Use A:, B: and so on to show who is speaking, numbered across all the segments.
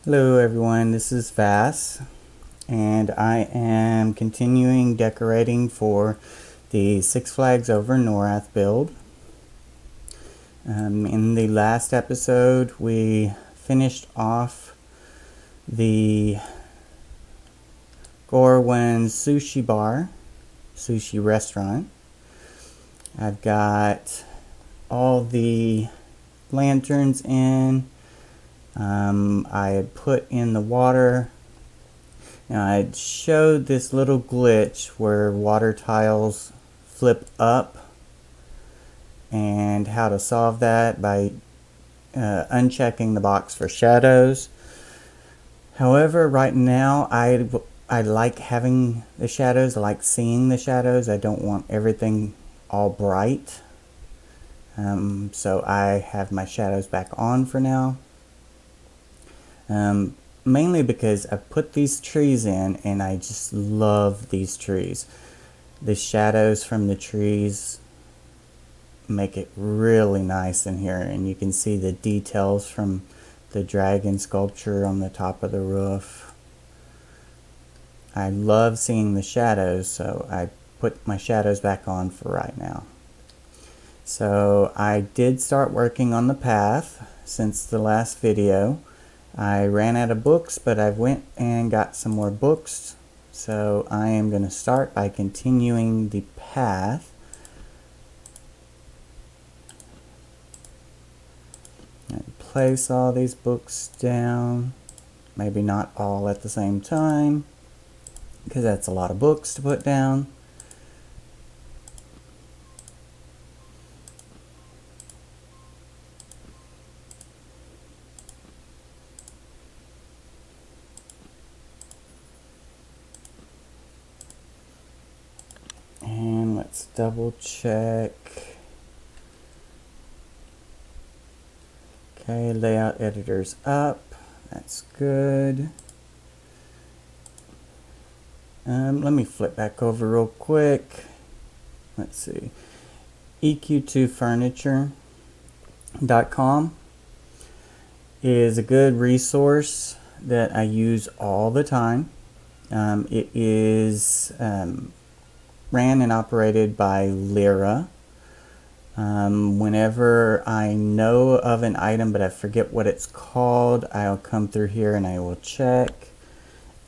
A: Hello everyone, this is Vass, and I am continuing decorating for the Six Flags Over Norrath build. In the last episode, we finished off the Gorwin sushi restaurant. I've got all the lanterns in. I had put in the water. Now I showed this little glitch where water tiles flip up and how to solve that by unchecking the box for shadows. However, right now I like having the shadows. I like seeing the shadows. I don't want everything all bright. So I have my shadows back on for now. Mainly because I put these trees in and I just love these trees. The shadows from the trees make it really nice in here, and you can see the details from the dragon sculpture on the top of the roof. I love seeing the shadows, so I put my shadows back on for right now. So I did start working on the path since the last video. I ran out of books, but I went and got some more books. So I am going to start by continuing the path. And place all these books down. Maybe not all at the same time, because that's a lot of books to put down. And let's double check. Okay, layout editor's up. That's good. Let me flip back over real quick. Let's see. EQ2furniture.com is a good resource that I use all the time. It is ran and operated by Lyra. Whenever I know of an item but I forget what it's called, I'll come through here and I will check.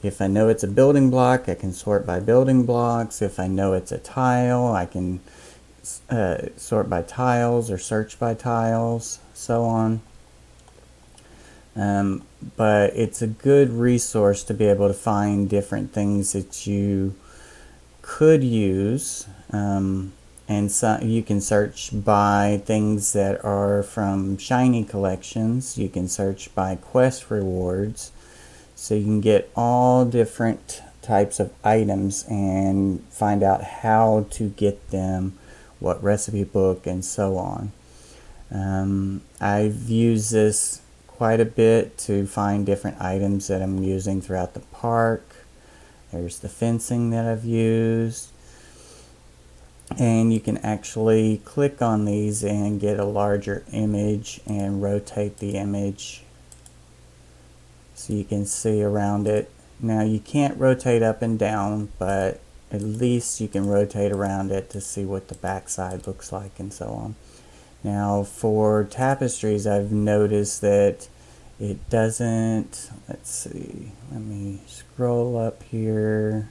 A: If I know it's a building block, I can sort by building blocks. If I know it's a tile, I can sort by tiles or search by tiles, so on. But it's a good resource to be able to find different things that you could use. And so you can search by things that are from shiny collections. You can search by quest rewards. So you can get all different types of items and find out how to get them, what recipe book, and so on. I've used this quite a bit to find different items that I'm using throughout the park. There's the fencing that I've used. And you can actually click on these and get a larger image and rotate the image so you can see around it. Now you can't rotate up and down, but at least you can rotate around it to see what the backside looks like and so on. Now for tapestries, I've noticed that it doesn't, let's see, let me scroll up here.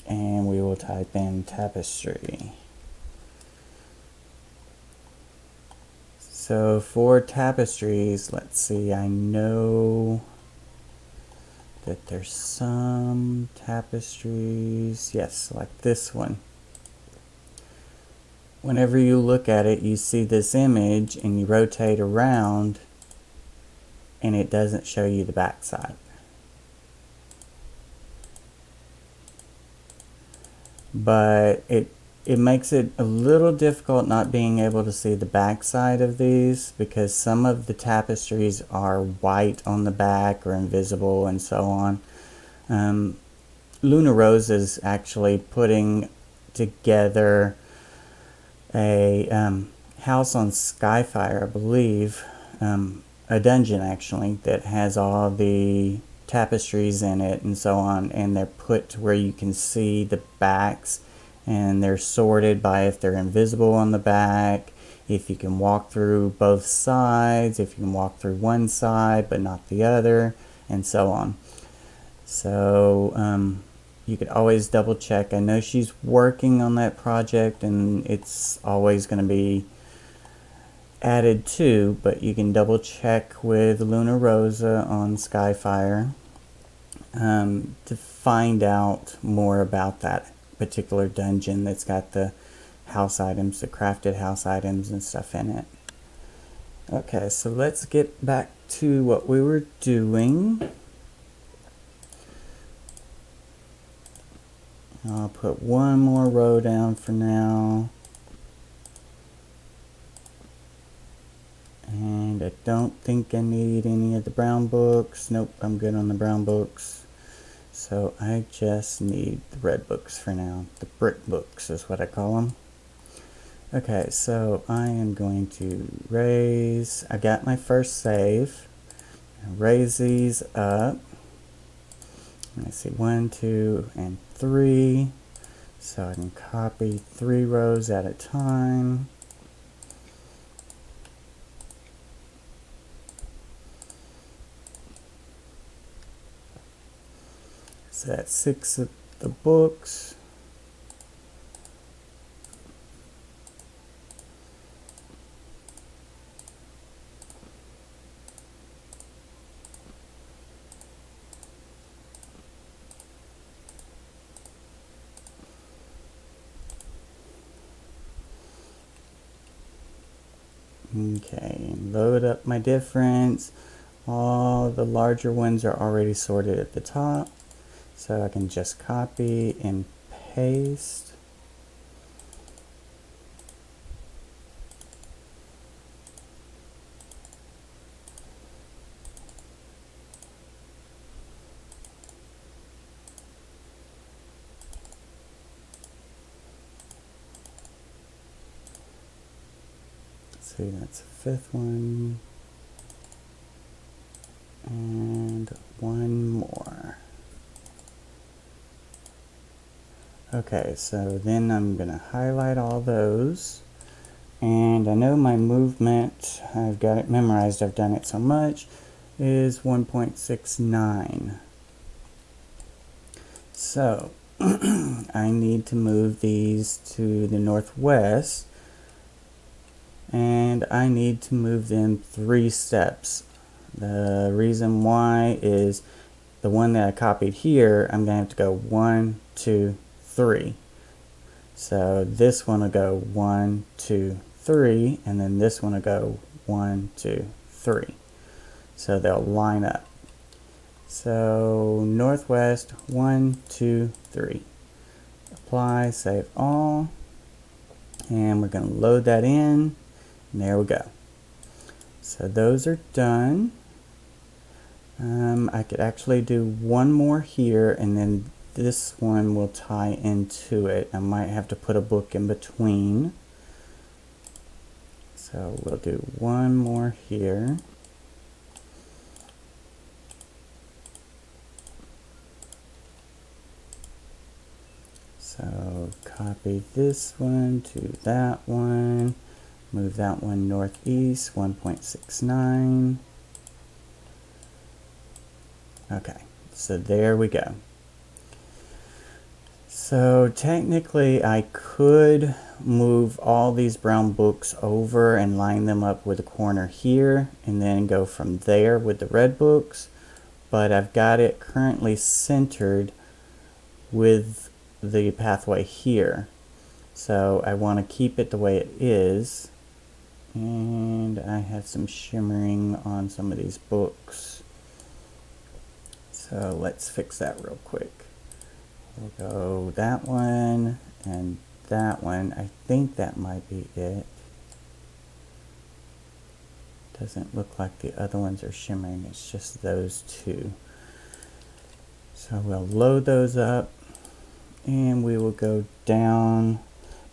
A: And we will type in tapestry. So for tapestries, let's see, I know that there's some tapestries, yes, like this one. Whenever you look at it, you see this image and you rotate around and it doesn't show you the backside. But it makes it a little difficult not being able to see the back side of these, because some of the tapestries are white on the back or invisible and so on. Luna Rose is actually putting together a house on Skyfire, I believe, a dungeon actually that has all the tapestries in it and so on, and they're put to where you can see the backs, and they're sorted by if they're invisible on the back, if you can walk through both sides, if you can walk through one side but not the other, and so on. So you could always double check. I know she's working on that project and it's always going to be added to, but you can double check with Luna Rosa on Skyfire to find out more about that particular dungeon that's got the house items, the crafted house items and stuff in it. Okay, so let's get back to what we were doing. I'll put one more row down for now. And I don't think I need any of the brown books. Nope, I'm good on the brown books. So I just need the red books for now. The brick books is what I call them. Okay, so I am going to raise, I got my first save. Raise these up. Let's see, 1, 2, and 3. So I can copy 3 rows at a time. So that's 6 of the books. Okay, load up my difference. All the larger ones are already sorted at the top, so I can just copy and paste. See, that's the 5th one. And one more. Okay, so then I'm going to highlight all those. And I know my movement, I've got it memorized, I've done it so much, is 1.69. So I need to move these to the northwest. And I need to move them 3 steps. The reason why is the one that I copied here, I'm going to have to go 1, 2, 3. So this one will go 1, 2, 3, and then this one will go 1, 2, 3. So they'll line up. So northwest, 1, 2, 3. Apply, save all. And we're going to load that in. And there we go. So those are done. I could actually do one more here, and then this one will tie into it. I might have to put a book in between. So we'll do one more here. So copy this one to that one. Move that one northeast, 1.69. Okay, so there we go. So technically I could move all these brown books over and line them up with a corner here and then go from there with the red books, but I've got it currently centered with the pathway here. So I want to keep it the way it is. And I have some shimmering on some of these books. So let's fix that real quick. We'll go that one and that one. I think that might be it. Doesn't look like the other ones are shimmering. It's just those 2. So we'll load those up and we will go down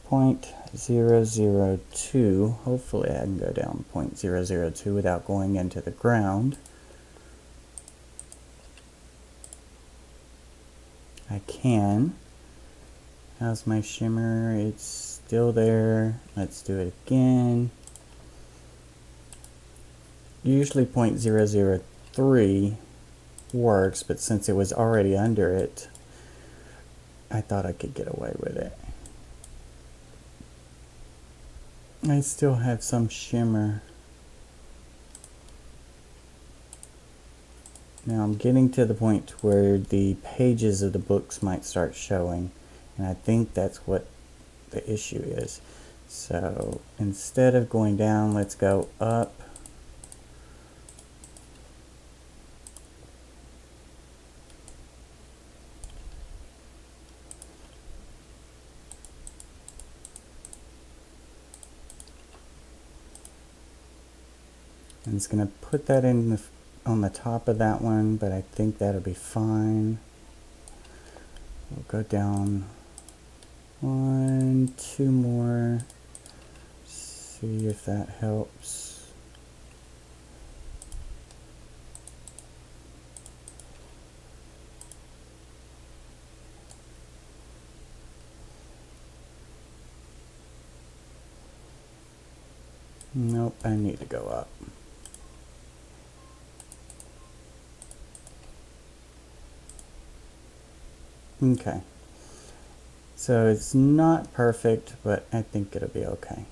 A: 0.002. Hopefully I can go down 0.002 without going into the ground. I can. How's my shimmer? It's still there. Let's do it again. Usually 0.003 works, but since it was already under it, I thought I could get away with it. I still have some shimmer. Now I'm getting to the point where the pages of the books might start showing, and I think that's what the issue is. So instead of going down, let's go up. And it's going to put that in on the top of that one, but I think that'll be fine. We'll go down 1, 2 more. See if that helps. Nope, I need to go up. Okay, so it's not perfect, but I think it'll be okay.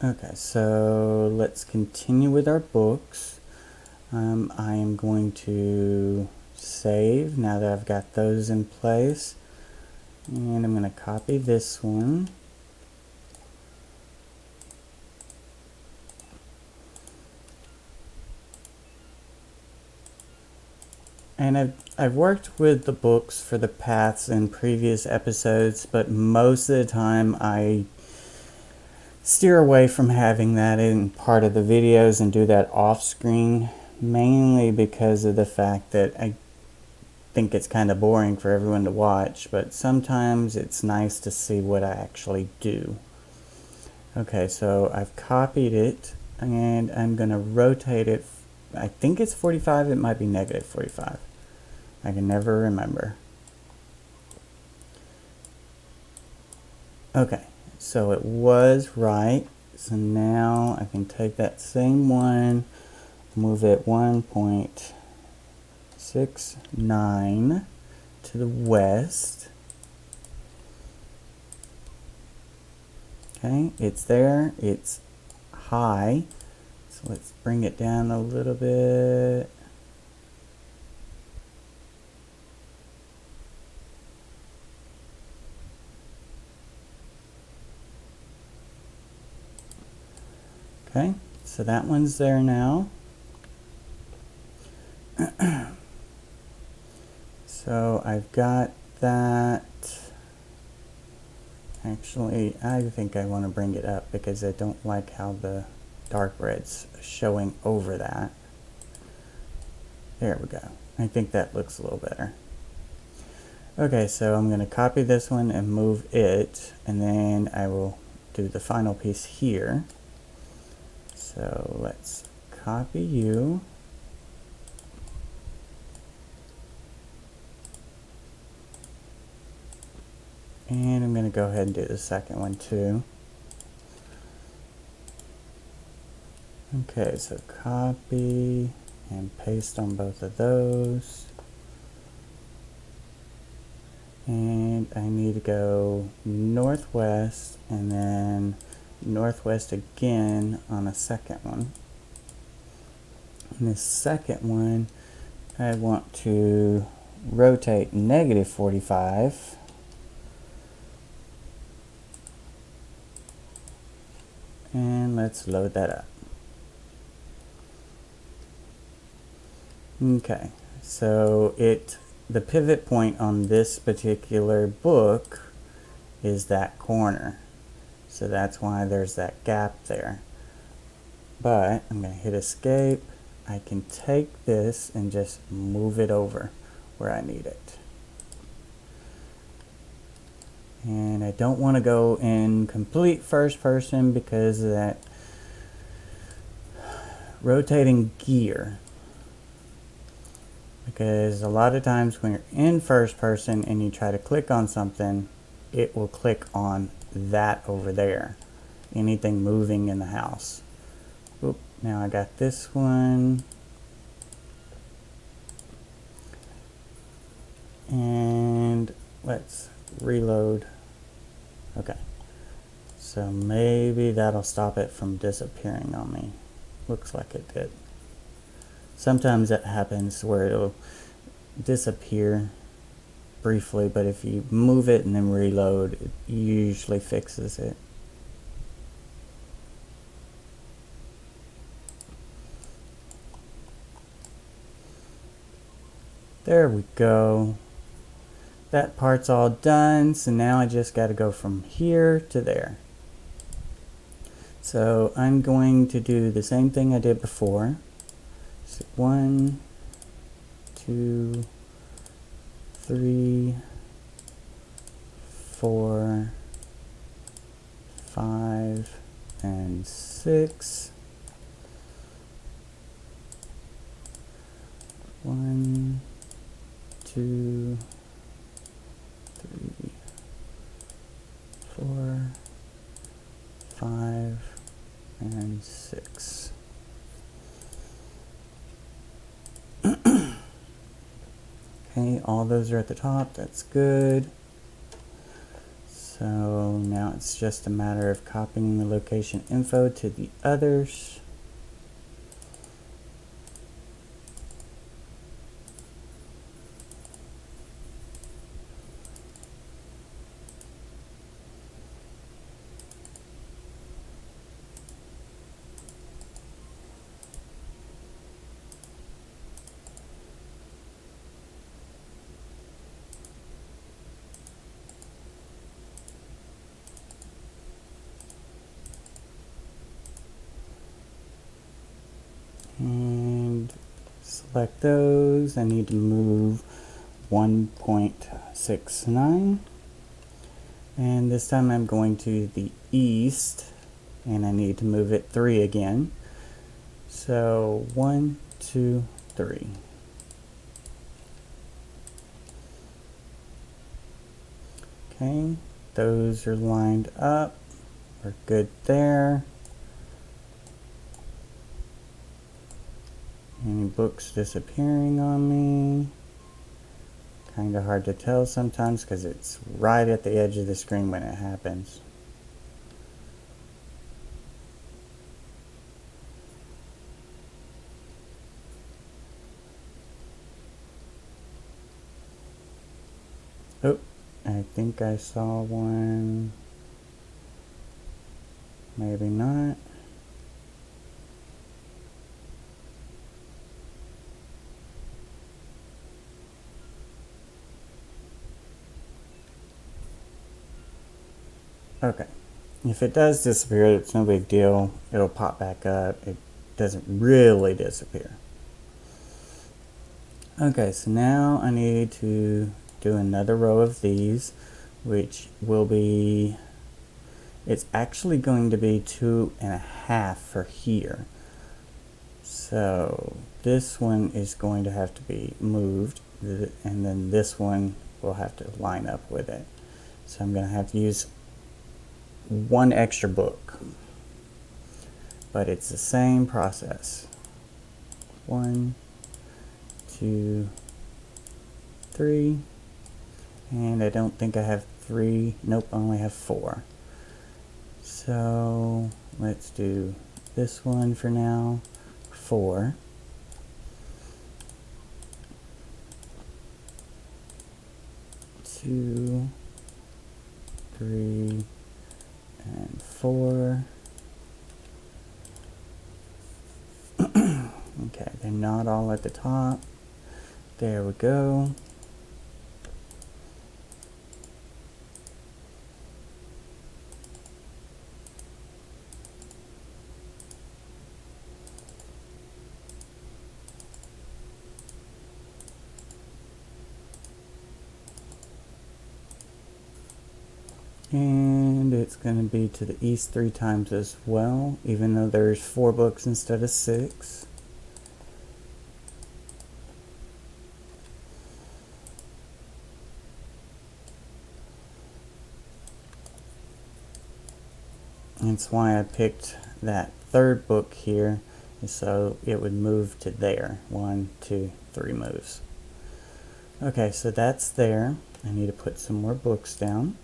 A: Okay, so let's continue with our books. I am going to save now that I've got those in place, and I'm going to copy this one. And I've worked with the books for the paths in previous episodes, but most of the time I steer away from having that in part of the videos and do that off screen, mainly because of the fact that I think it's kind of boring for everyone to watch, but sometimes it's nice to see what I actually do. Okay, so I've copied it and I'm going to rotate it. I think it's 45, it might be negative 45. I can never remember. Okay, so it was right. So now I can take that same one, move it 1.69 to the west. Okay, it's there, it's high. So let's bring it down a little bit. Okay, so that one's there now. So I've got that. Actually, I think I want to bring it up because I don't like how the dark red's showing over that. There we go. I think that looks a little better. Okay, so I'm going to copy this one and move it, and then I will do the final piece here. So let's copy you. And I'm going to go ahead and do the second one too. Okay, so copy and paste on both of those. And I need to go northwest and then northwest again on a second one. And the second one, I want to rotate negative 45. And let's load that up. Okay, so the pivot point on this particular book is that corner. So that's why there's that gap there. But I'm going to hit escape. I can take this and just move it over where I need it. And I don't want to go in complete first person because of that rotating gear. Because a lot of times when you're in first person and you try to click on something, it will click on that over there. Anything moving in the house. Oop, now I got this one. And let's reload. Okay. So maybe that'll stop it from disappearing on me. Looks like it did. Sometimes that happens where it'll disappear briefly, but if you move it and then reload, it usually fixes it. There we go. That part's all done, so now I just got to go from here to there. So I'm going to do the same thing I did before. So 1, 2, 3, 4, 5, and 6. 1, 2, 3, 4, 5, and 6. Okay, all those are at the top. That's good. So now it's just a matter of copying the location info to the others. And select those. I need to move 1.69. And this time I'm going to the east, and I need to move it 3 again. So 1, 2, 3. Okay, those are lined up. We're good there. Any books disappearing on me? Kind of hard to tell sometimes because it's right at the edge of the screen when it happens. Oh, I think I saw one. Maybe not. Okay. If it does disappear, it's no big deal. It'll pop back up. It doesn't really disappear. Okay, so now I need to do another row of these, which will be, it's actually going to be 2.5 for here. So this one is going to have to be moved, and then this one will have to line up with it. So I'm going to have to use one extra book, but it's the same process. 1, 2, 3, and I don't think I have 3. Nope, I only have 4. So let's do this one for now. 4. 2, 3, and 4. Okay, they're not all at the top. There we go. And it's going to be to the east 3 times as well, even though there's 4 books instead of 6. That's why I picked that 3rd book here, so it would move to there. 1, 2, 3 moves. Okay, so that's there. I need to put some more books down.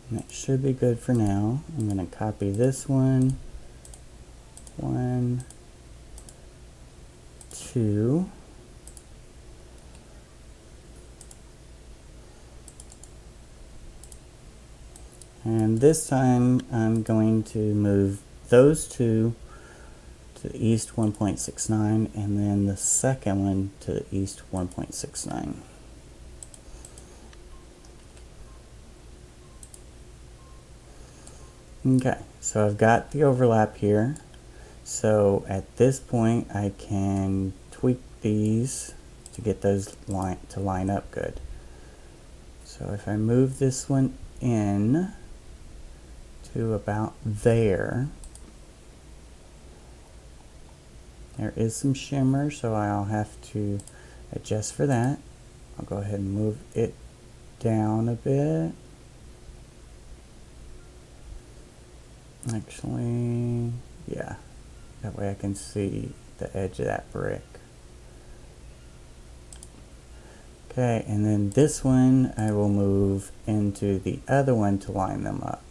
A: And that should be good for now. I'm going to copy this one. 1, 2. And this time I'm going to move those 2 to the east 1.69 and then the second one to the east 1.69. Okay, so I've got the overlap here. So at this point I can tweak these to get those to line up good. So if I move this one in to about there, there is some shimmer, so I'll have to adjust for that. I'll go ahead and move it down a bit. Actually, yeah, that way I can see the edge of that brick. Okay, and then this one I will move into the other one to line them up.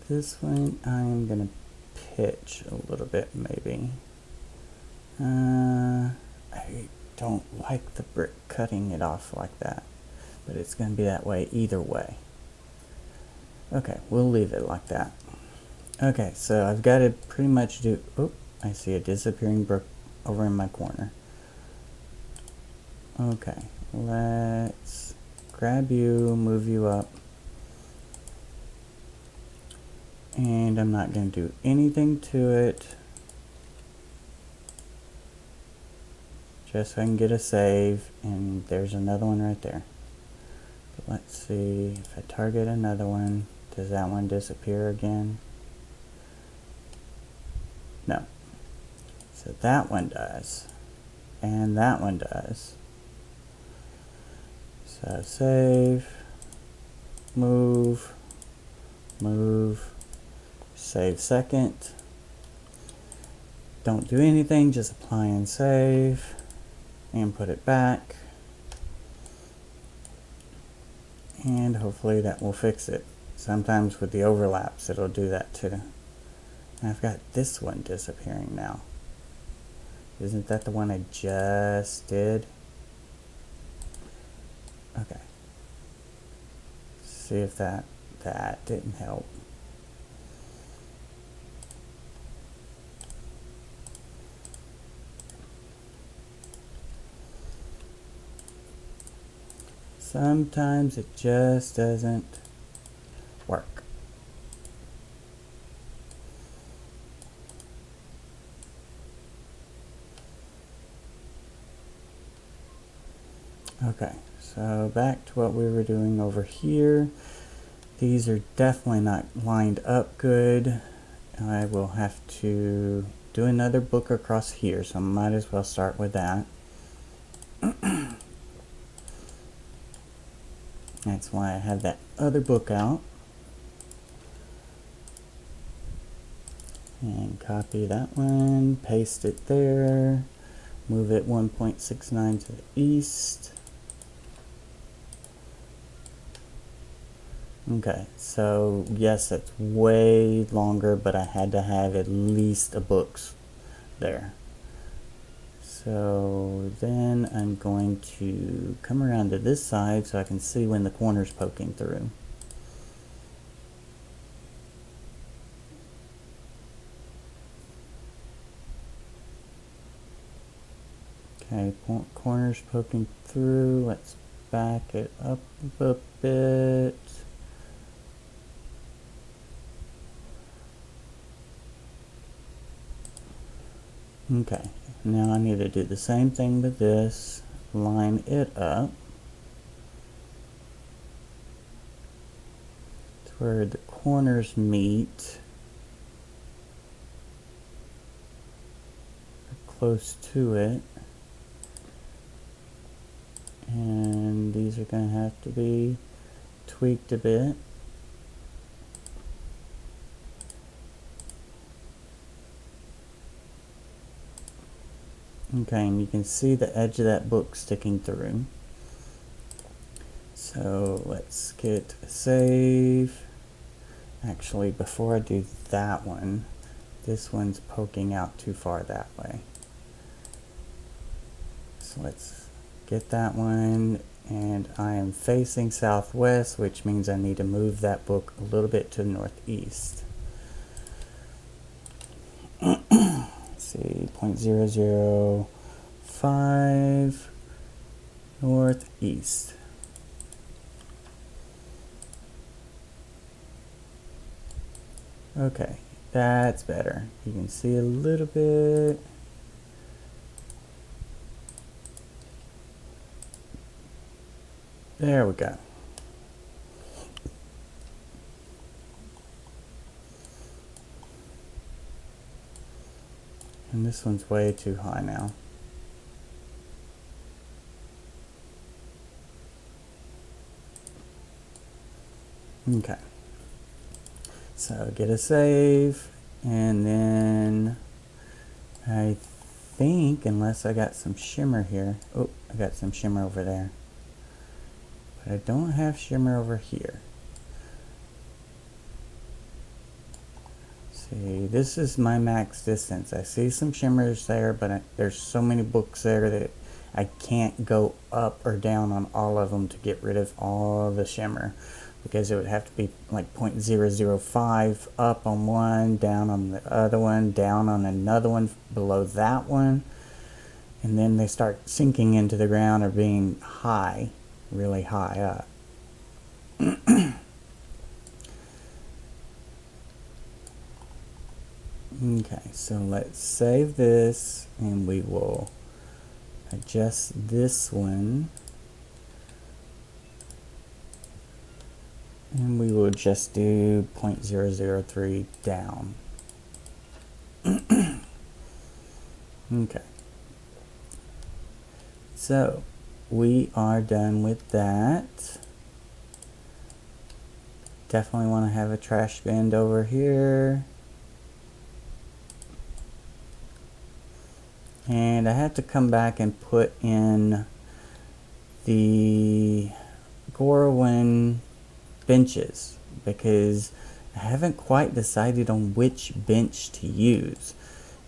A: This one I'm going to pitch a little bit maybe. I don't like the brick cutting it off like that, but it's going to be that way either way. Okay, we'll leave it like that. Okay, so I've got to pretty much do, oh, I see a disappearing brick over in my corner. Okay, let's grab you, move you up. And I'm not going to do anything to it, just so I can get a save, and there's another one right there. But let's see, if I target another one, does that one disappear again? No. So that one does, and that one does. So save, move, move, save second. Don't do anything, just apply and save, and put it back. And hopefully that will fix it. Sometimes with the overlaps it'll do that too. And I've got this one disappearing now. Isn't that the one I just did? Okay. See if that didn't help. Sometimes it just doesn't work. Okay, so back to what we were doing over here. These are definitely not lined up good. I will have to do another book across here, so I might as well start with that. That's why I have that other book out. And copy that one, paste it there, move it 1.69 to the east. Okay, so yes, it's way longer, but I had to have at least a book there. So then I'm going to come around to this side so I can see when the corner's poking through. Okay, corner's poking through. Let's back it up a bit. Okay, now I need to do the same thing with this. Line it up to where the corners meet. Close to it. And these are going to have to be tweaked a bit. Okay, and you can see the edge of that book sticking through. So let's get a save. Actually, before I do that one, this one's poking out too far that way. So let's get that one, and I am facing southwest, which means I need to move that book a little bit to the northeast. Let's see, 0.005 northeast. Okay, that's better. You can see a little bit. There we go. And this one's way too high now. Okay. So get a save, and then I think, unless I got some shimmer here. Oh, I got some shimmer over there. But I don't have shimmer over here. See, this is my max distance. I see some shimmers there, but there's so many books there that I can't go up or down on all of them to get rid of all the shimmer, because it would have to be like 0.005 up on one, down on the other one, down on another one below that one, and then they start sinking into the ground or being high, really high up. Okay, so let's save this, and we will adjust this one, and we will just do 0.003 down. Okay, so we are done with that. Definitely want to have a trash bin over here. And I have to come back and put in the Gorwin benches, because I haven't quite decided on which bench to use.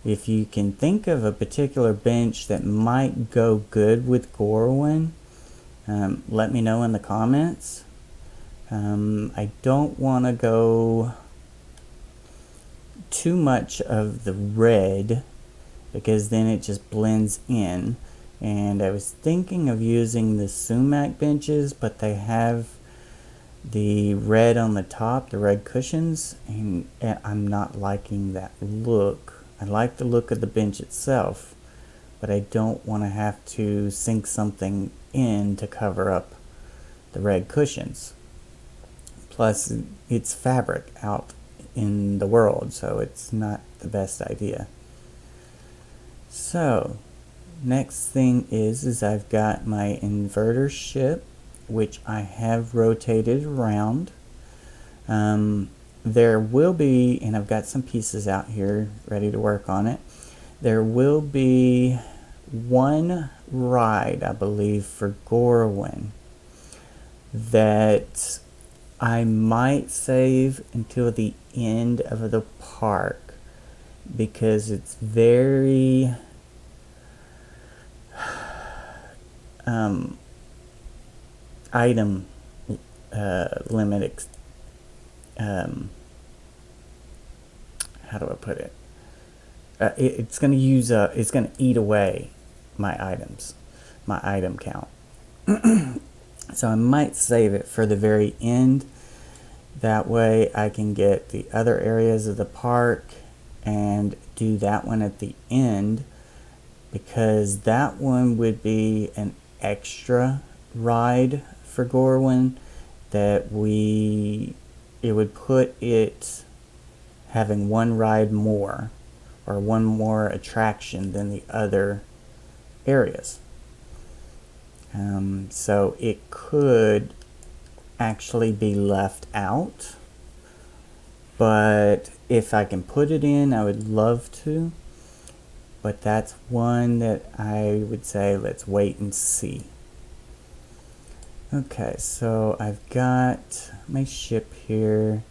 A: If you can think of a particular bench that might go good with Gorwin, let me know in the comments. I don't want to go too much of the red, because then it just blends in. And I was thinking of using the sumac benches, but they have the red on the top, the red cushions, and I'm not liking that look. I like the look of the bench itself, but I don't want to have to sink something in to cover up the red cushions. Plus, it's fabric out in the world, so it's not the best idea. So, next thing is I've got my inverter ship, which I have rotated around. There will be, and I've got some pieces out here ready to work on it. There will be one ride, I believe, for Gorwin that I might save until the end of the park, because it's very item limit. How do I put it? It's going to use it's going to eat away my items, my item count. So I might save it for the very end. That way I can get the other areas of the park and do that one at the end, because that one would be an extra ride for Gorwin that it would put it having one ride more or one more attraction than the other areas. So it could actually be left out, but if I can put it in, I would love to. But that's one that I would say let's wait and see. Okay, so I've got my ship here,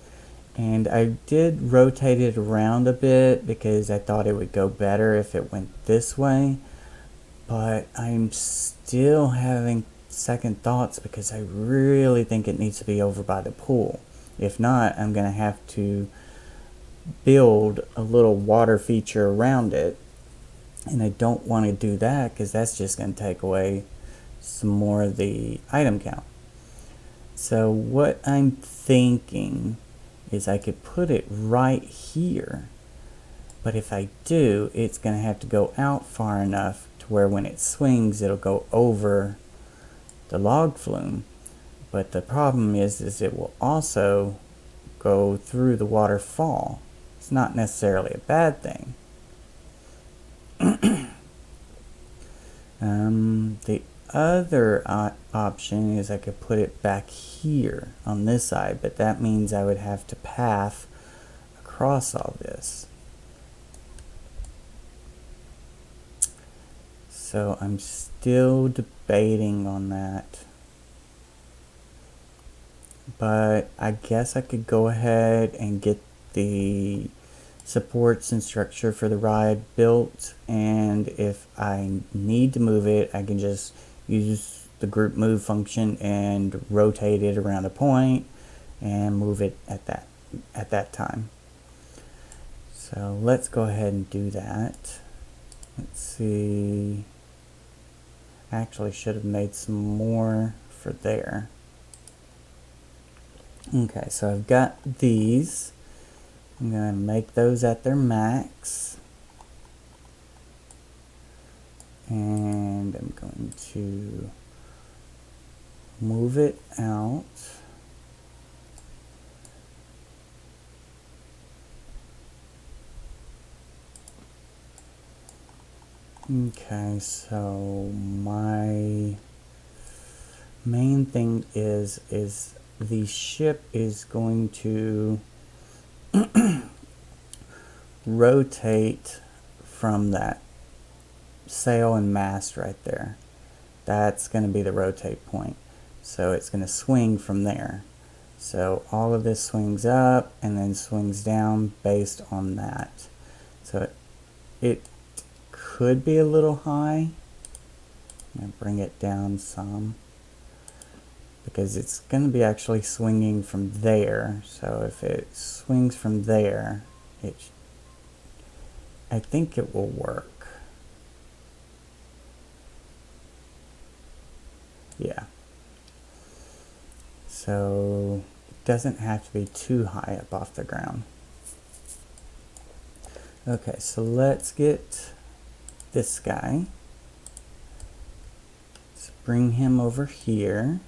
A: and I did rotate it around a bit because I thought it would go better if it went this way, but I'm still having second thoughts because I really think it needs to be over by the pool. If not, I'm going to have to build a little water feature around it, and I don't want to do that because that's just going to take away some more of the item count. So what I'm thinking is I could put it right here, but if I do, it's going to have to go out far enough to where when it swings, it'll go over the log flume. But the problem is it will also go through the waterfall. It's not necessarily a bad thing. The other option is I could put it back here on this side, but that means I would have to path across all this. So I'm still debating on that. But I guess I could go ahead and get the supports and structure for the ride built, and if I need to move it, I can just use the group move function and rotate it around a point and move it at that time. So let's go ahead and do that. Let's see. I actually should have made some more for there. Okay, so I've got these. I'm going to make those at their max. And I'm going to move it out. Okay, so my main thing is the ship is going to rotate from that sail and mast right there. That's going to be the rotate point. So it's going to swing from there. So all of this swings up and then swings down based on that. So it could be a little high. I'm going to bring it down some, because it's going to be actually swinging from there. So if it swings from there, I think it will work. Yeah. So it doesn't have to be too high up off the ground. Okay, so let's get this guy. Let's bring him over here.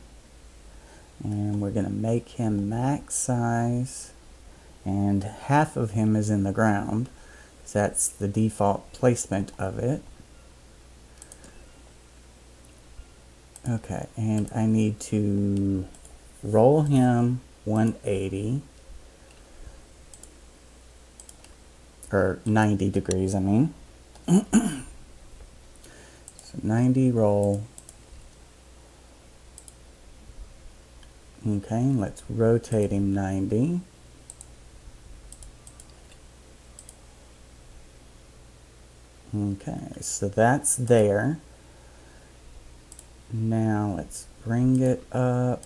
A: And we're going to make him max size, and half of him is in the ground, so that's the default placement of it. Okay, and I need to roll him 180, or 90 degrees, I mean. So 90 roll. Okay, let's rotate him 90. Okay, so that's there. Now let's bring it up,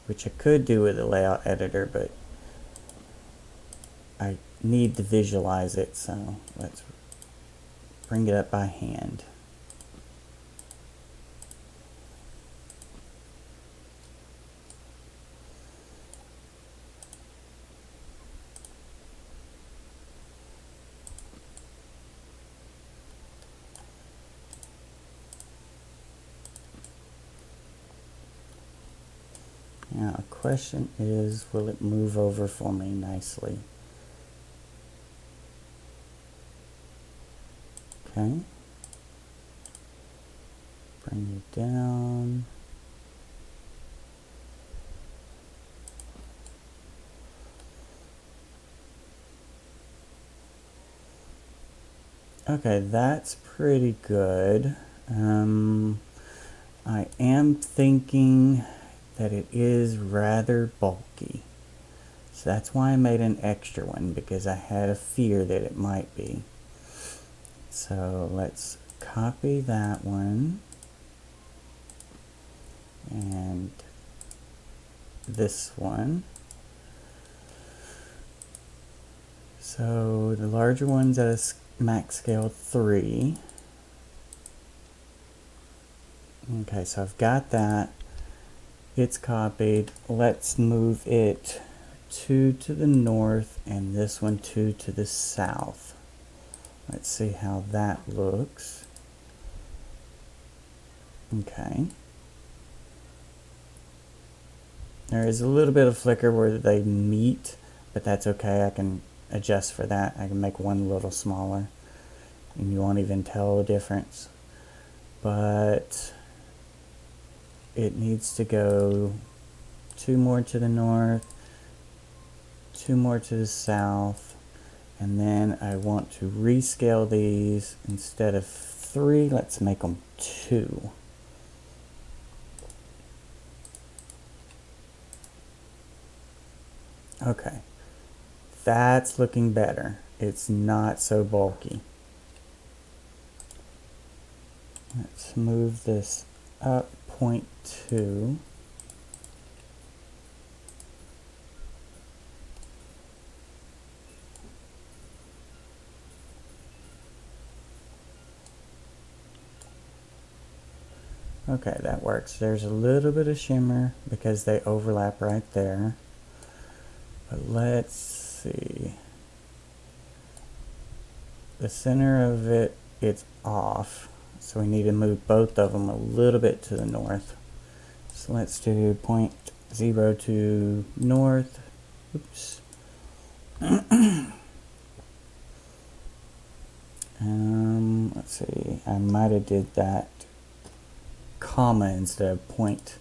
A: which I could do with the layout editor, but I need to visualize it, so let's bring it up by hand. Now, the question is, will it move over for me nicely? Okay. Bring it down. Okay, that's pretty good. I am thinking that it is rather bulky. So that's why I made an extra one, because I had a fear that it might be. So let's copy that one. And this one. So the larger one's at a max scale 3. Okay, so I've got that. It's copied. Let's move it 2 to the north and this one 2 to the south. Let's see how that looks. Okay. There is a little bit of flicker where they meet, but that's okay. I can adjust for that. I can make one a little smaller and you won't even tell the difference. But it needs to go 2 more to the north, 2 more to the south, and then I want to rescale these. Instead of 3, let's make them 2. Okay, that's looking better. It's not so bulky. Let's move this up 0.2. Okay, that works. There's a little bit of shimmer because they overlap right there. But let's see. The center of it, it's off. So we need to move both of them a little bit to the north. So let's do 0.0 to north. Oops. Let's see. I might have did that comma instead of point.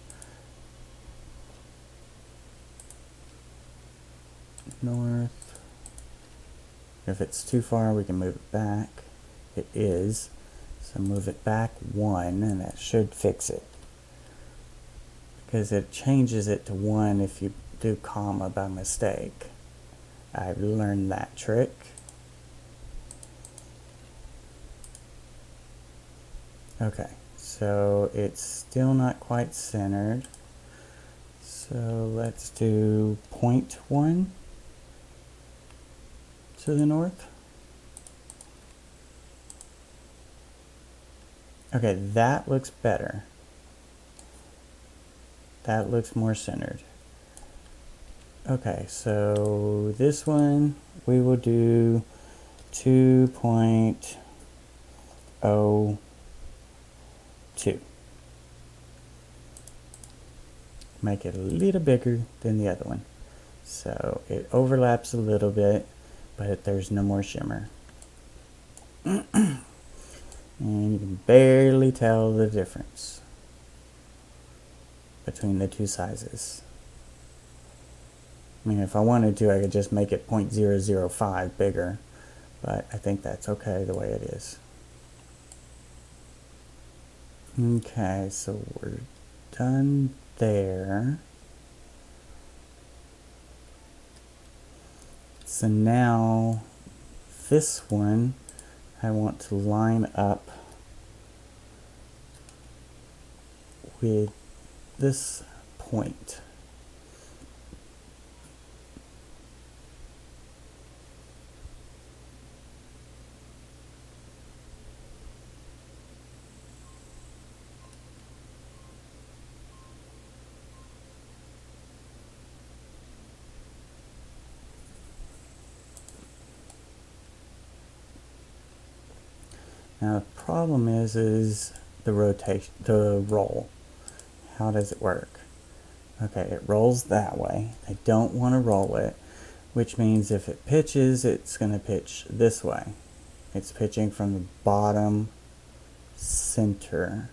A: North. If it's too far, we can move it back. It is. So move it back 1, and that should fix it. Because it changes it to 1 if you do comma by mistake. I've learned that trick. Okay, so it's still not quite centered. So let's do 0.1 to the north. Okay, that looks better. That looks more centered. Okay, so this one we will do 2.02. Make it a little bigger than the other one. So it overlaps a little bit, but there's no more shimmer. And you can barely tell the difference between the two sizes. I mean, if I wanted to, I could just make it 0.005 bigger, but I think that's okay the way it is. Okay, so we're done there. So now this one I want to line up with this point. Now the problem is the rotation, the roll. How does it work? Okay, it rolls that way. I don't want to roll it, which means if it pitches, it's going to pitch this way. It's pitching from the bottom center.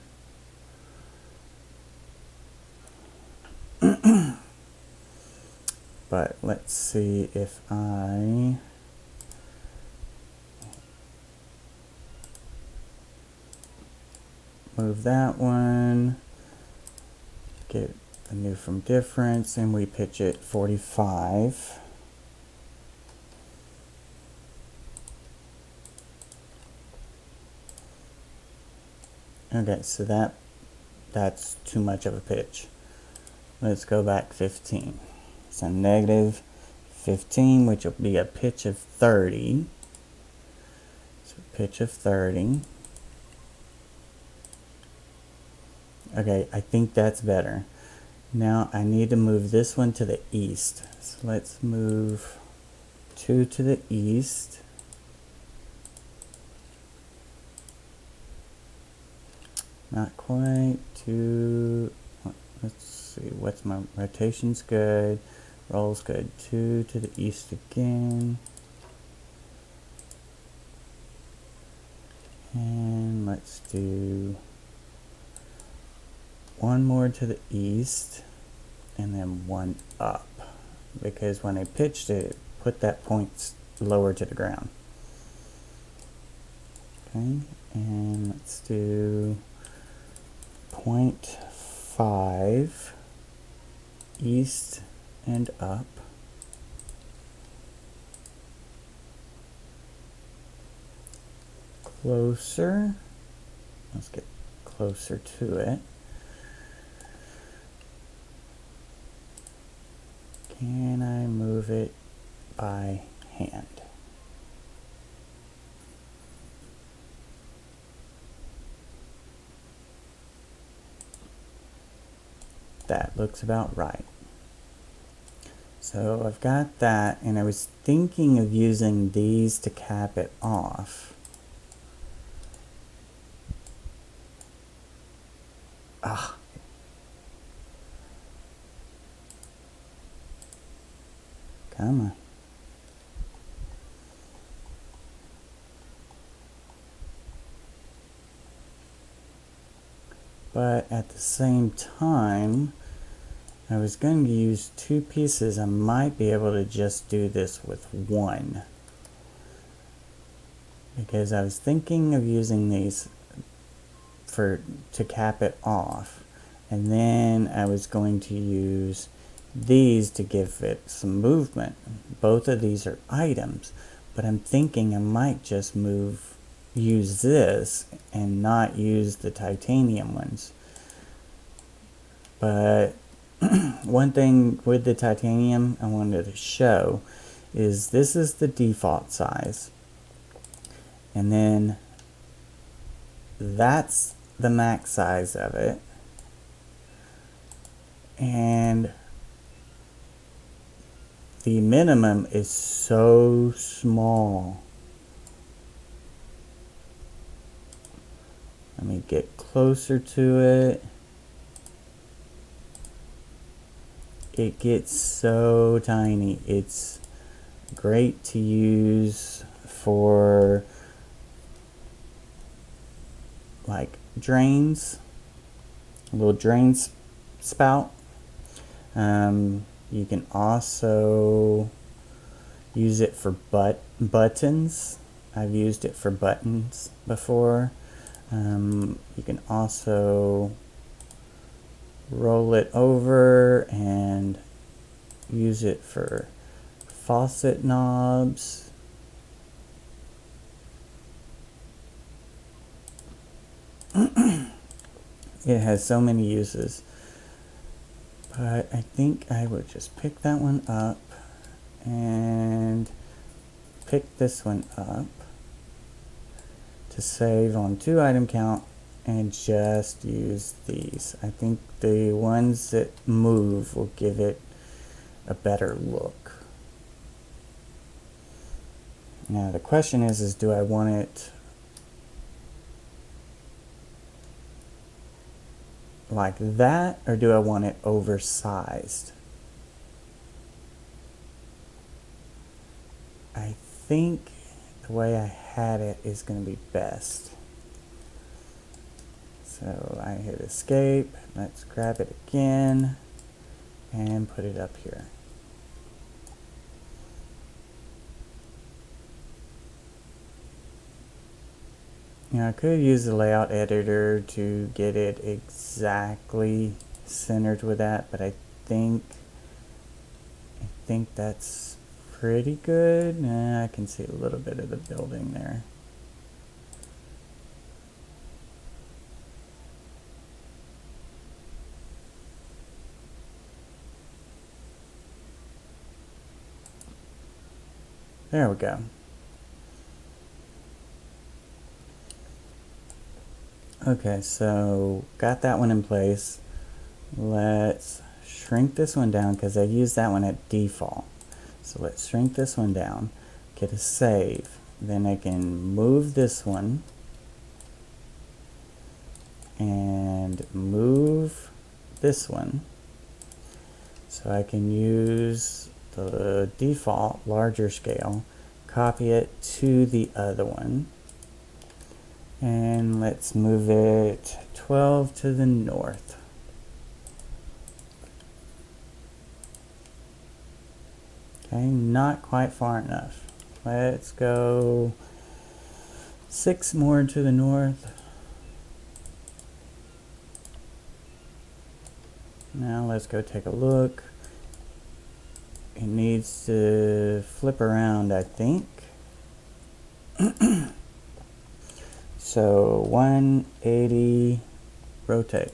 A: But let's see if I move that one, get the new from difference, and we pitch it 45. Okay, so that's too much of a pitch. Let's go back 15. So negative 15, which will be a pitch of 30. So pitch of 30. Okay, I think that's better. Now I need to move this one to the east. So let's move 2 to the east. Not quite. 2. Let's see. What's my rotation's good? Roll's good. 2 to the east again. And let's do 1 more to the east and then 1 up, because when I pitched it, it put that point lower to the ground. Okay, and let's do 0.5 east and up. Closer. Let's get closer to it. Can I move it by hand? That looks about right. So I've got that, and I was thinking of using these to cap it off. Ah. Come on. But at the same time, I was going to use 2 pieces. I might be able to just do this with 1. Because I was thinking of using these to cap it off. And then I was going to use these to give it some movement. Both of these are items, but I'm thinking I might just use this and not use the titanium ones. But one thing with the titanium I wanted to show is this is the default size, and then that's the max size of it, and the minimum is so small. Let me get closer to it. It gets so tiny. It's great to use for like drains, a little drain spout. You can also use it for buttons. I've used it for buttons before. You can also roll it over and use it for faucet knobs. It has so many uses. But I think I would just pick that one up and pick this one up to save on 2 item count and just use these. I think the ones that move will give it a better look. Now the question is do I want it like that, or do I want it oversized? I think the way I had it is going to be best. So I hit escape, let's grab it again and put it up here. Now I could use the layout editor to get it exactly centered with that, but I think that's pretty good. I can see a little bit of the building there. There we go. Okay, so got that one in place. Let's shrink this one down because I use that one at default. So let's shrink this one down, get a save. Then I can move this one and move this one. So I can use the default larger scale, copy it to the other one. And let's move it 12 to the north. Okay, not quite far enough. Let's go 6 more to the north. Now let's go take a look. It needs to flip around, I think. So 180, rotate.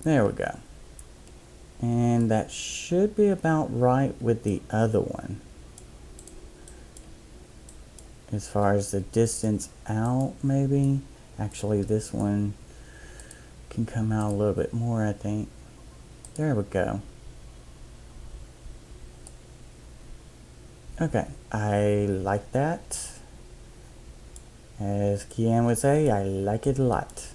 A: There we go. And that should be about right with the other one. As far as the distance out, maybe. Actually, this one can come out a little bit more, I think. There we go. Okay, I like that. As Kian would say, I like it a lot.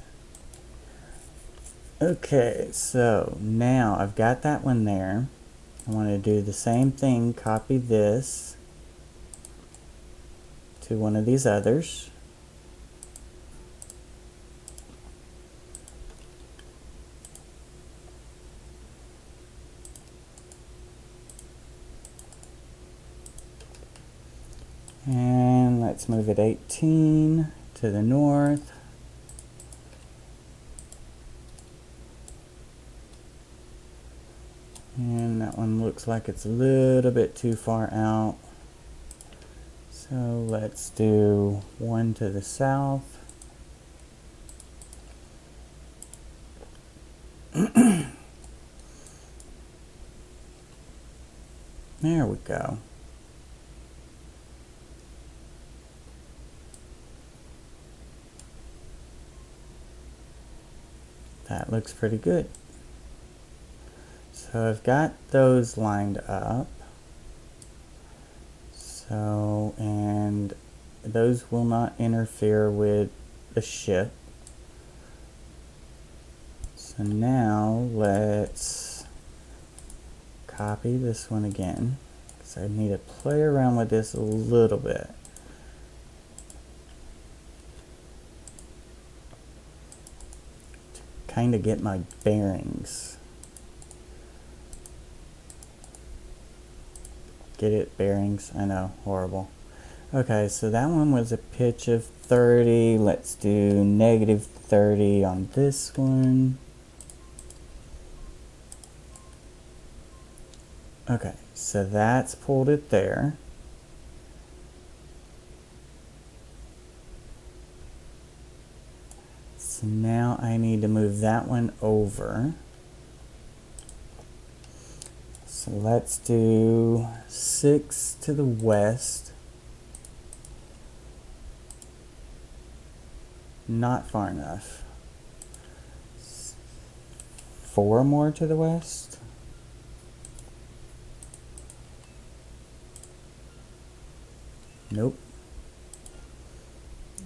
A: Okay, so now I've got that one there. I want to do the same thing, copy this to one of these others. And let's move it 18 to the north. And that one looks like it's a little bit too far out. So let's do one to the south. There we go. That looks pretty good. So I've got those lined up. So, and those will not interfere with the ship. So now let's copy this one again, because I need to play around with this a little bit. To kind of get my bearings. Get it, bearings? I know, horrible. Okay, so that one was a pitch of 30. Let's do negative 30 on this one. Okay, so that's pulled it there. So now I need to move that one over. So let's do 6 to the west. Not far enough. 4 more to the west. Nope.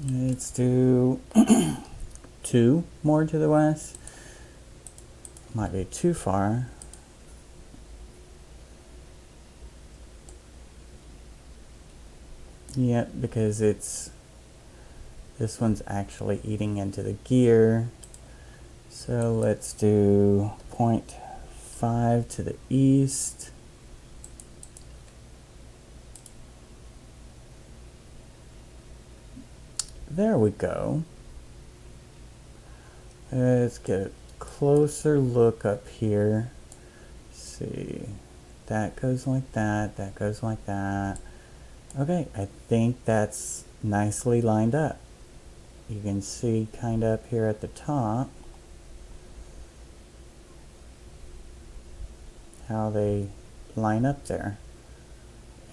A: Let's do 2 more to the west. Might be too far. Yep, because this one's actually eating into the gear. So let's do 0.5 to the east. There we go. Let's get a closer look up here. Let's see, that goes like that, that goes like that. Okay, I think that's nicely lined up. You can see kind of up here at the top how they line up there,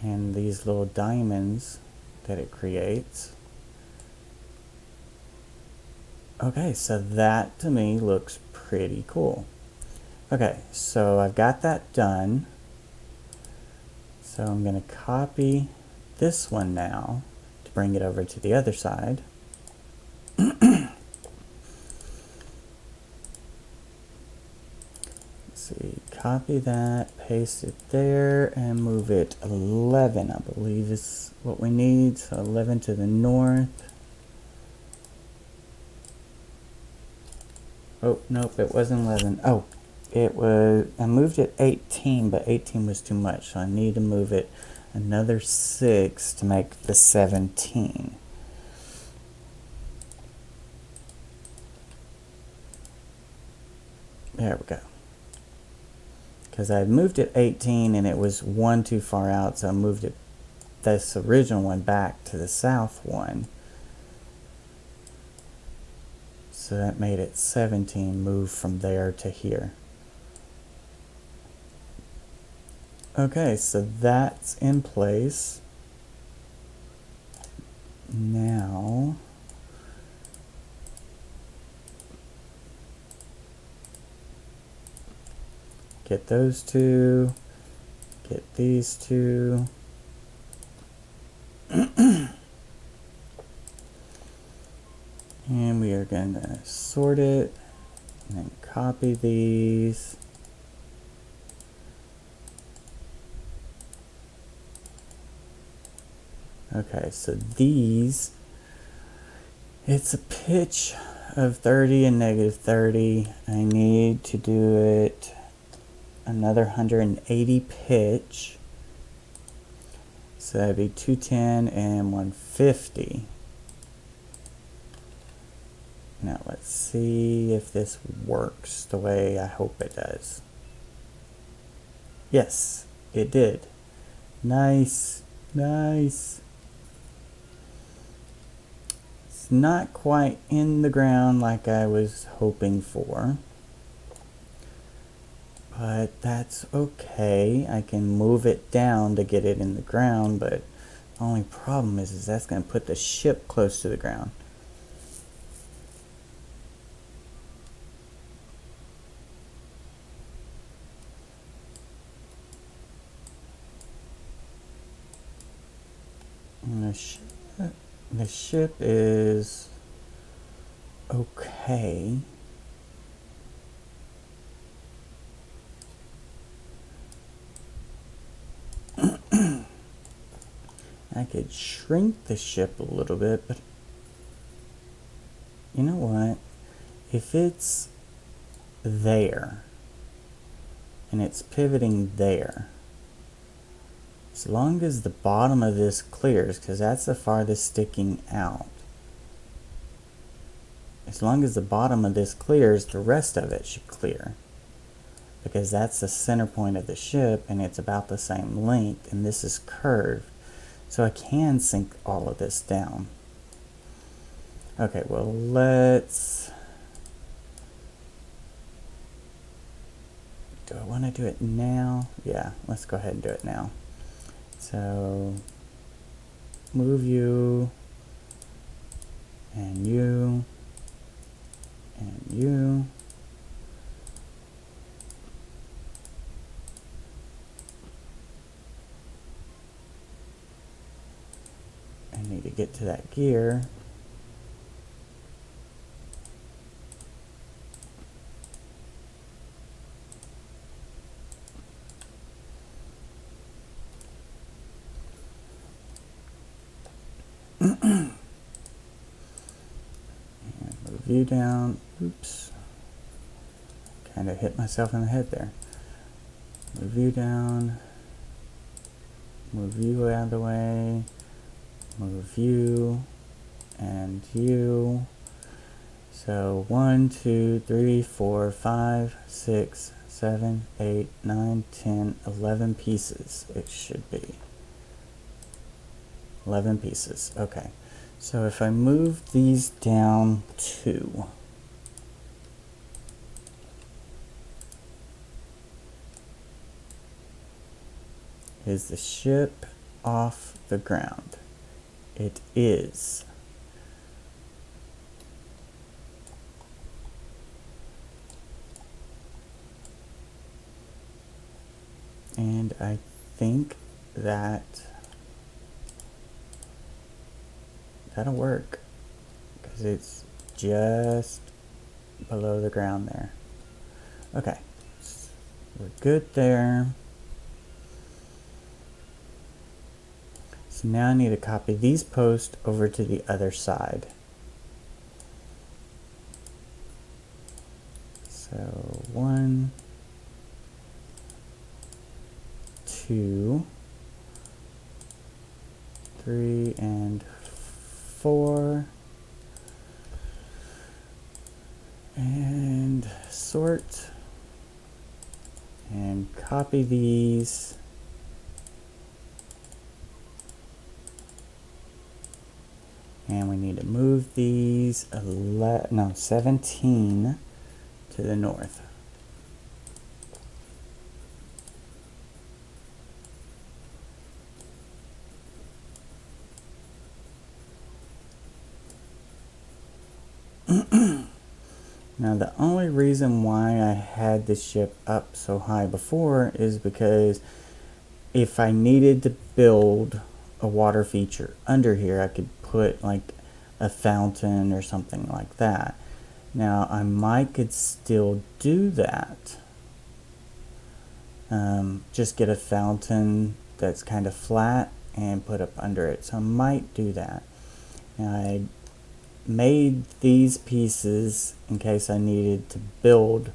A: and these little diamonds that it creates. Okay, so that to me looks pretty cool. Okay, so I've got that done. So I'm going to copy this one now to bring it over to the other side. Let's see, copy that, paste it there, and move it 11, I believe is what we need. So 11 to the north. Oh, nope, it wasn't 11. Oh, it was, I moved it 18, but 18 was too much, so I need to move it another 6 to make the 17. There we go. Because I moved it 18 and it was 1 too far out, so I moved it, this original one, back to the south one. So that made it 17, move from there to here. Okay, so that's in place. Now, get those two, get these two. And we are going to sort it and then copy these. Okay, so these, it's a pitch of 30 and -30. I need to do it another 180 pitch. So that'd be 210 and 150. Now let's see if this works the way I hope it does. Yes, it did. Nice, nice. It's not quite in the ground like I was hoping for, but that's okay. I can move it down to get it in the ground, but the only problem is that's going to put the ship close to the ground. And the ship is okay. I could shrink the ship a little bit, but you know what? If it's there and it's pivoting there, as long as the bottom of this clears, because that's the farthest sticking out, as long as the bottom of this clears, the rest of it should clear, because that's the center point of the ship and it's about the same length, and this is curved, so I can sink all of this down. Okay, well, let's do I want to do it now? Yeah, let's go ahead and do it now. So move you, and you, and you. I need to get to that gear. Move you down. Oops. Kind of hit myself in the head there. Move you down. Move you out of the way. Move you. And you. So 1, 2, 3, 4, 5, 6, 7, 8, 9, 10, 11 pieces it should be. 11 pieces. Okay. So if I move these down 2, is the ship off the ground? It is. And I think that that'll work because it's just below the ground there. Okay, we're good there. So now I need to copy these posts over to the other side. So 1, 2, 3, and 4. And sort. And copy these. And we need to move these 17 to the north. Now the only reason why I had the ship up so high before is because if I needed to build a water feature under here, I could put like a fountain or something like that. Now I might could still do that. Just get a fountain that's kind of flat and put up under it. So I might do that. Now I made these pieces in case I needed to build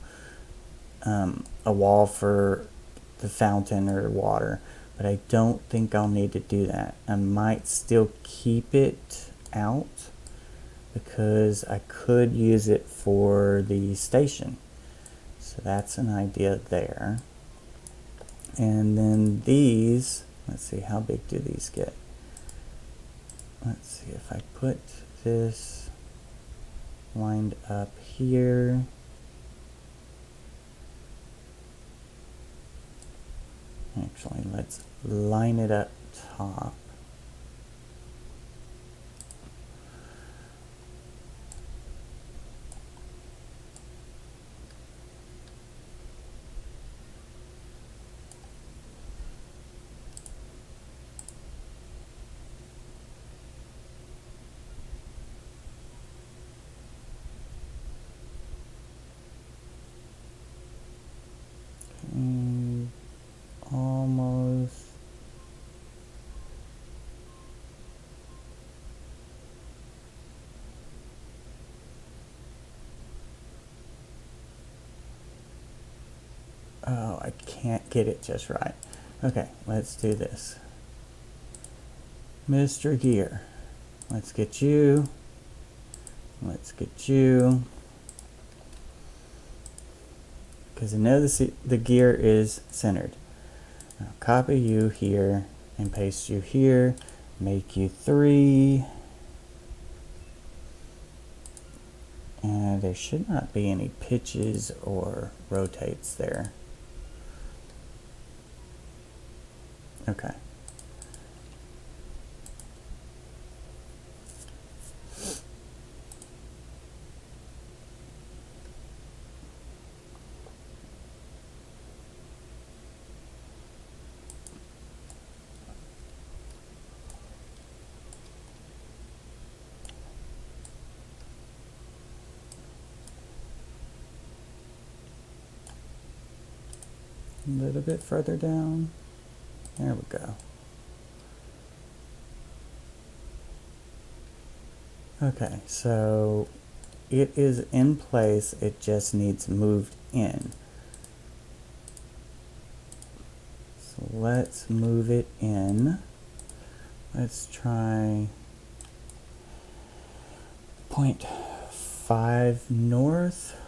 A: a wall for the fountain or water, but I don't think I'll need to do that. I might still keep it out because I could use it for the station. So that's an idea there. And then these, let's see, how big do these get? Let's see if I put this lined up here. Actually, let's line it up top. Almost. Oh, I can't get it just right. Okay, let's do this. Mr. Gear. Let's get you. Let's get you. Because I know the gear is centered. Now copy you here and paste you here. Make you 3. And there should not be any pitches or rotates there. Okay. A little bit further down. There we go. Okay, so it is in place, it just needs moved in. So let's move it in. Let's try 0.5 north.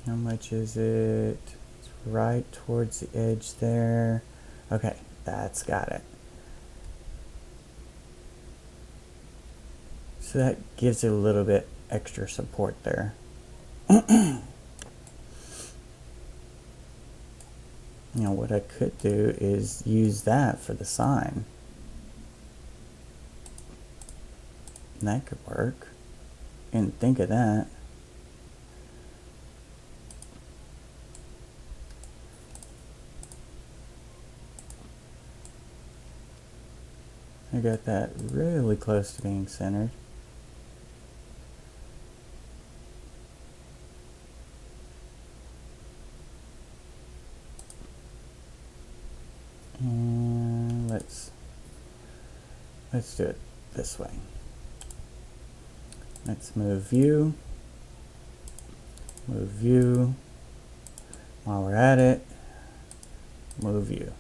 A: How much is it? It's right towards the edge there. Okay, that's got it. So that gives it a little bit extra support there. Now what I could do is use that for the sign. And that could work. Didn't think of that. I got that really close to being centered. And let's do it this way. Let's move view. Move view. While we're at it, move view.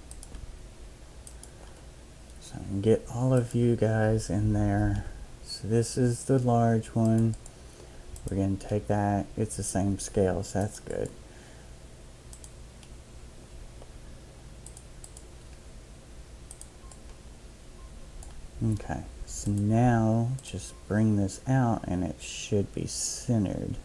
A: So I can get all of you guys in there. So this is the large one. We're going to take that. It's the same scale, so that's good. Okay, so now just bring this out and it should be centered.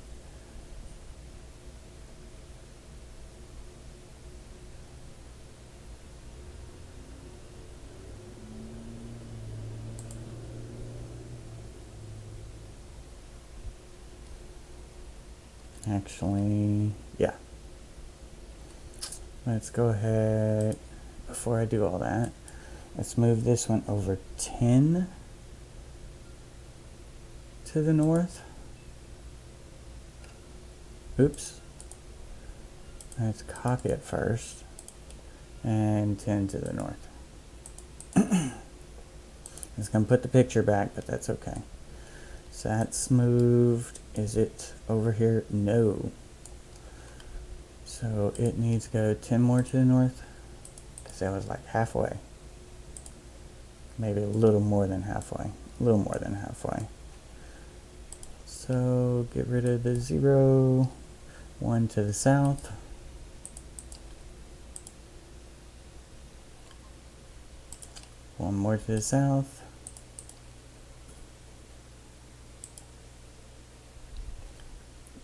A: Actually, yeah. Let's go ahead, before I do all that, let's move this one over 10 to the north. Oops. Let's copy it first. And 10 to the north. It's going to put the picture back, but that's okay. So that's moved. Is it over here? No. So it needs to go 10 more to the north. Because that was like halfway. Maybe a little more than halfway. A little more than halfway. So get rid of the 0. 1 to the south. One more to the south.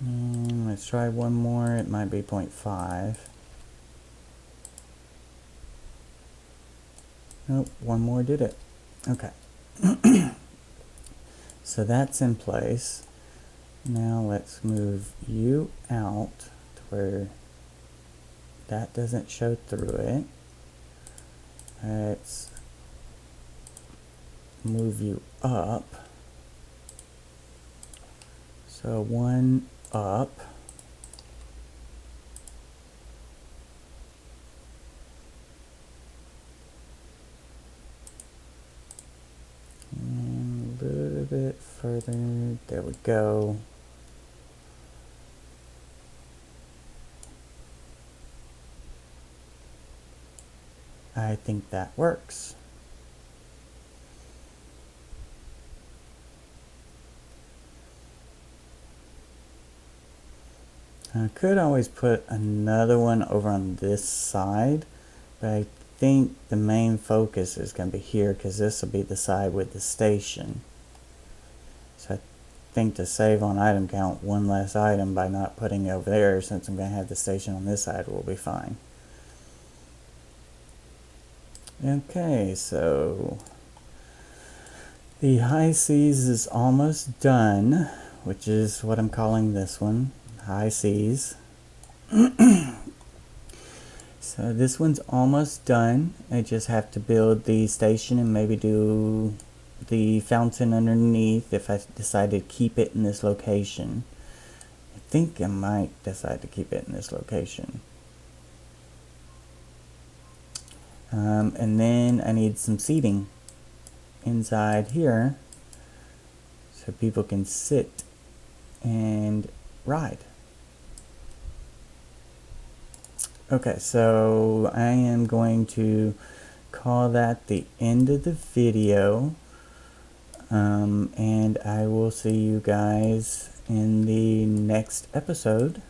A: And let's try one more. It might be 0.5. Nope, one more did it. Okay. So that's in place. Now let's move you out to where that doesn't show through it. Let's move you up. So one up. And a little bit further. There we go. I think that works. I could always put another one over on this side, but I think the main focus is going to be here because this will be the side with the station. So I think to save on item count, one less item by not putting it over there, since I'm going to have the station on this side, will be fine. Okay, so the high seas is almost done, which is what I'm calling this one, high seas. So this one's almost done. I just have to build the station and maybe do the fountain underneath if I decide to keep it in this location. I think I might decide to keep it in this location. And then I need some seating inside here so people can sit and ride. Okay, so I am going to call that the end of the video, and I will see you guys in the next episode.